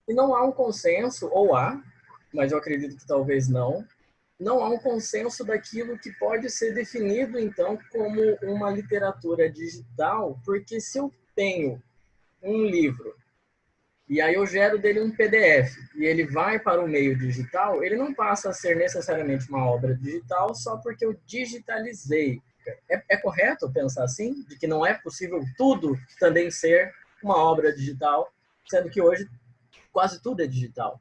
E não há um consenso, ou há, mas eu acredito que talvez não há um consenso daquilo que pode ser definido, então, como uma literatura digital, porque se eu tenho um livro e aí eu gero dele um PDF e ele vai para o meio digital, ele não passa a ser necessariamente uma obra digital só porque eu digitalizei. É correto pensar assim? De que não é possível tudo também ser uma obra digital, sendo que hoje quase tudo é digital.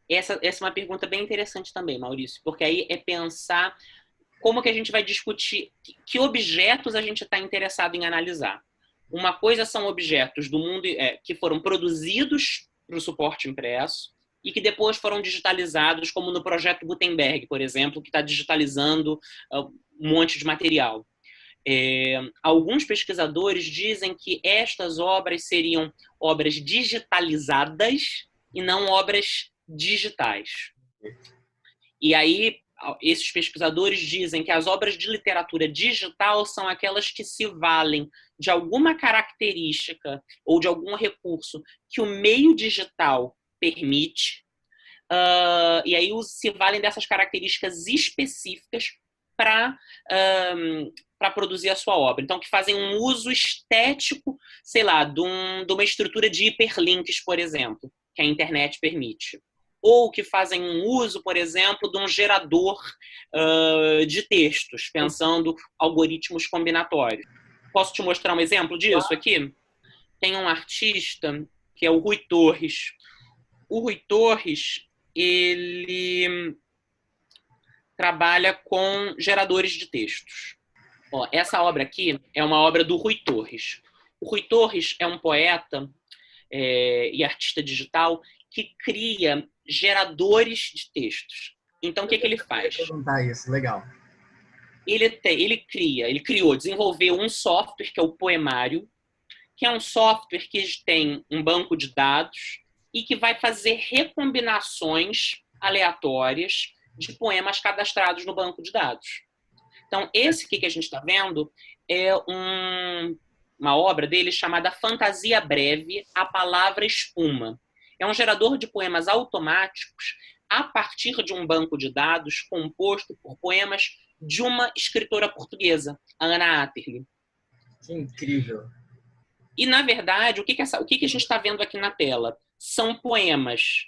Essa é uma pergunta bem interessante também, Maurício, porque aí é pensar como que a gente vai discutir que objetos a gente está interessado em analisar. Uma coisa são objetos do mundo que foram produzidos para o suporte impresso e que depois foram digitalizados, como no projeto Gutenberg, por exemplo, que está digitalizando um monte de material. Alguns pesquisadores dizem que estas obras seriam obras digitalizadas e não obras digitais. E aí, esses pesquisadores dizem que as obras de literatura digital são aquelas que se valem de alguma característica ou de algum recurso que o meio digital permite, e aí se valem dessas características específicas para produzir a sua obra. Então, que fazem um uso estético, sei lá, de uma estrutura de hiperlinks, por exemplo, que a internet permite. Ou que fazem um uso, por exemplo, de um gerador de textos, pensando algoritmos combinatórios. Posso te mostrar um exemplo disso aqui? Tem um artista que é o Rui Torres. O Rui Torres, ele trabalha com geradores de textos. Ó, essa obra aqui é uma obra do Rui Torres. O Rui Torres é um poeta e artista digital que cria geradores de textos. Então, o que ele faz? Perguntar isso, legal. Ele criou, desenvolveu um software que é o Poemário, que é um software que tem um banco de dados e que vai fazer recombinações aleatórias de poemas cadastrados no banco de dados. Então, esse aqui que a gente está vendo é uma obra dele chamada Fantasia Breve, a Palavra Espuma. É um gerador de poemas automáticos a partir de um banco de dados composto por poemas de uma escritora portuguesa, a Ana Atterley. Que incrível. E, na verdade, o que a gente está vendo aqui na tela? São poemas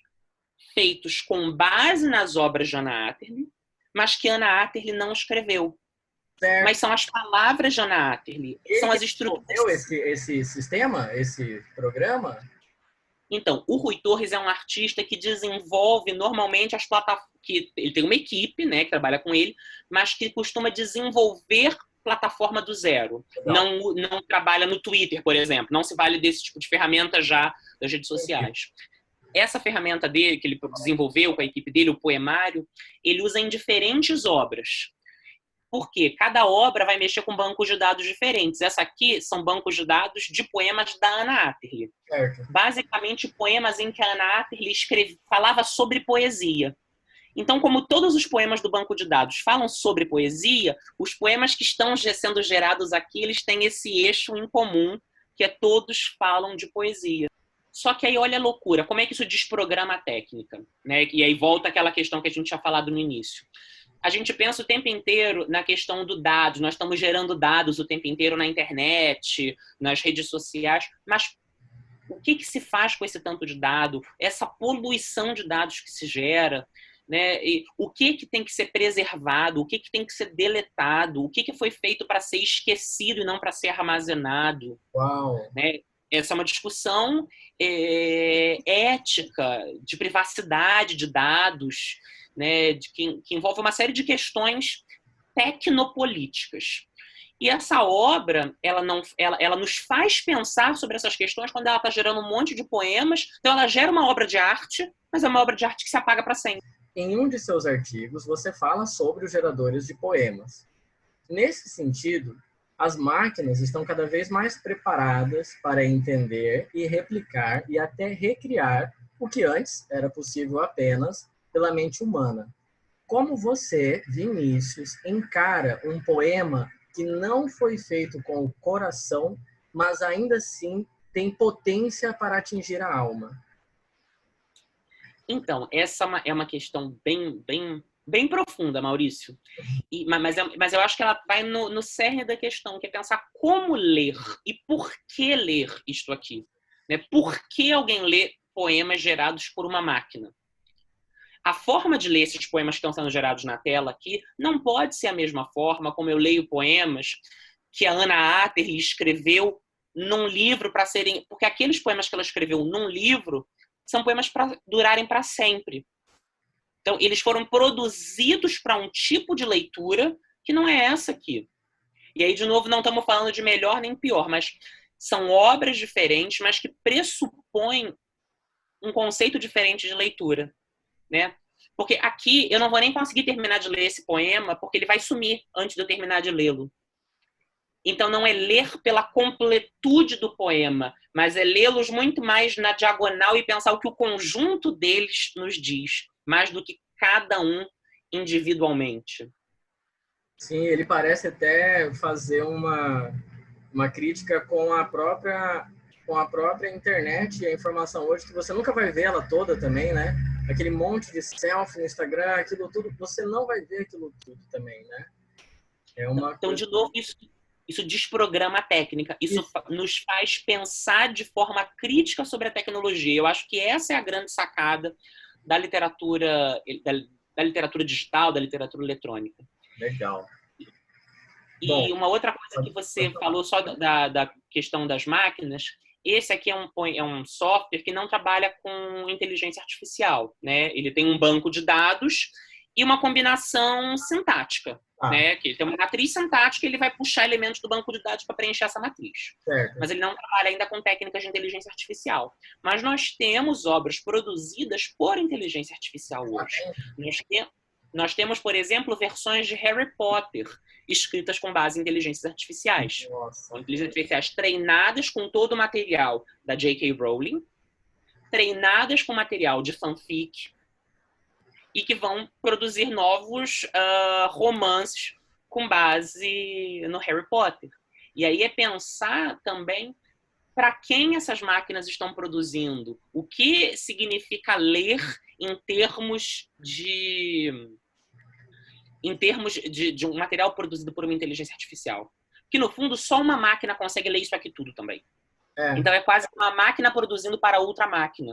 feitos com base nas obras de Ana Atterley, mas que Ana Atterley não escreveu. Certo. Mas são as palavras de Ana Atterley, são as estruturas. Esse sistema, esse programa? Então, o Rui Torres é um artista que desenvolve normalmente as plataformas. Ele tem uma equipe, né, que trabalha com ele, mas que costuma desenvolver plataforma do zero. Não trabalha no Twitter, por exemplo. Não se vale desse tipo de ferramenta já das redes sociais. Essa ferramenta dele, que ele desenvolveu com a equipe dele, o Poemário, ele usa em diferentes obras. Porque cada obra vai mexer com bancos de dados diferentes. Essa aqui são bancos de dados de poemas da Ana Atterley. Certo. Basicamente, poemas em que a Ana Atterley falava sobre poesia. Então, como todos os poemas do banco de dados falam sobre poesia, os poemas que estão sendo gerados aqui, eles têm esse eixo em comum, que é todos falam de poesia. Só que aí, olha a loucura, como é que isso desprograma a técnica? Né? E aí volta aquela questão que a gente tinha falado no início. A gente pensa o tempo inteiro na questão do dado, nós estamos gerando dados o tempo inteiro na internet, nas redes sociais, mas o que se faz com esse tanto de dado? Essa poluição de dados que se gera, né? E o que tem que ser preservado, o que tem que ser deletado, o que foi feito para ser esquecido e não para ser armazenado. Uau! Né? Essa é uma discussão ética, de privacidade de dados, né? Que envolve uma série de questões tecnopolíticas. E essa obra, ela nos faz pensar sobre essas questões quando ela está gerando um monte de poemas. Então, ela gera uma obra de arte, mas é uma obra de arte que se apaga para sempre. Em um de seus artigos, você fala sobre os geradores de poemas. Nesse sentido, as máquinas estão cada vez mais preparadas para entender e replicar e até recriar o que antes era possível apenas pela mente humana. Como você, Vinícius, encara um poema que não foi feito com o coração, mas ainda assim tem potência para atingir a alma? Então, essa é uma questão bem profunda, Maurício. Mas eu acho que ela vai no cerne da questão, que é pensar como ler e por que ler isto aqui. Né? Por que alguém lê poemas gerados por uma máquina? A forma de ler esses poemas que estão sendo gerados na tela aqui não pode ser a mesma forma como eu leio poemas que a Anna Atterley escreveu num livro para serem... Porque aqueles poemas que ela escreveu num livro são poemas para durarem para sempre. Então, eles foram produzidos para um tipo de leitura que não é essa aqui. E aí, de novo, não estamos falando de melhor nem pior, mas são obras diferentes, mas que pressupõem um conceito diferente de leitura, né? Porque aqui eu não vou nem conseguir terminar de ler esse poema, porque ele vai sumir antes de eu terminar de lê-lo. Então, não é ler pela completude do poema, mas é lê-los muito mais na diagonal e pensar o que o conjunto deles nos diz, mais do que cada um individualmente. Sim, ele parece até fazer uma crítica com a própria internet e a informação hoje, que você nunca vai ver ela toda também, né? Aquele monte de selfie no Instagram, aquilo tudo, você não vai ver aquilo tudo também, né? É uma Então, coisa... de novo, isso desprograma a técnica. Isso nos faz pensar de forma crítica sobre a tecnologia. Eu acho que essa é a grande sacada da literatura digital, da literatura eletrônica. Legal. E Bom, uma outra coisa que você falou só da questão das máquinas, esse aqui é um software que não trabalha com inteligência artificial, né? Ele tem um banco de dados e uma combinação sintática, né? Que ele tem uma matriz sintática e ele vai puxar elementos do banco de dados para preencher essa matriz. certo. Mas ele não trabalha ainda com técnicas de inteligência artificial. Mas nós temos obras produzidas por inteligência artificial hoje. Nós temos, por exemplo, versões de Harry Potter escritas com base em inteligências artificiais. Nossa. Inteligências artificiais treinadas com todo o material da J.K. Rowling, treinadas com material de fanfic, e que vão produzir novos romances com base no Harry Potter. E aí é pensar também para quem essas máquinas estão produzindo, o que significa ler em termos de um material produzido por uma inteligência artificial. Que, no fundo, só uma máquina consegue ler isso aqui tudo também. Então, é quase uma máquina produzindo para outra máquina.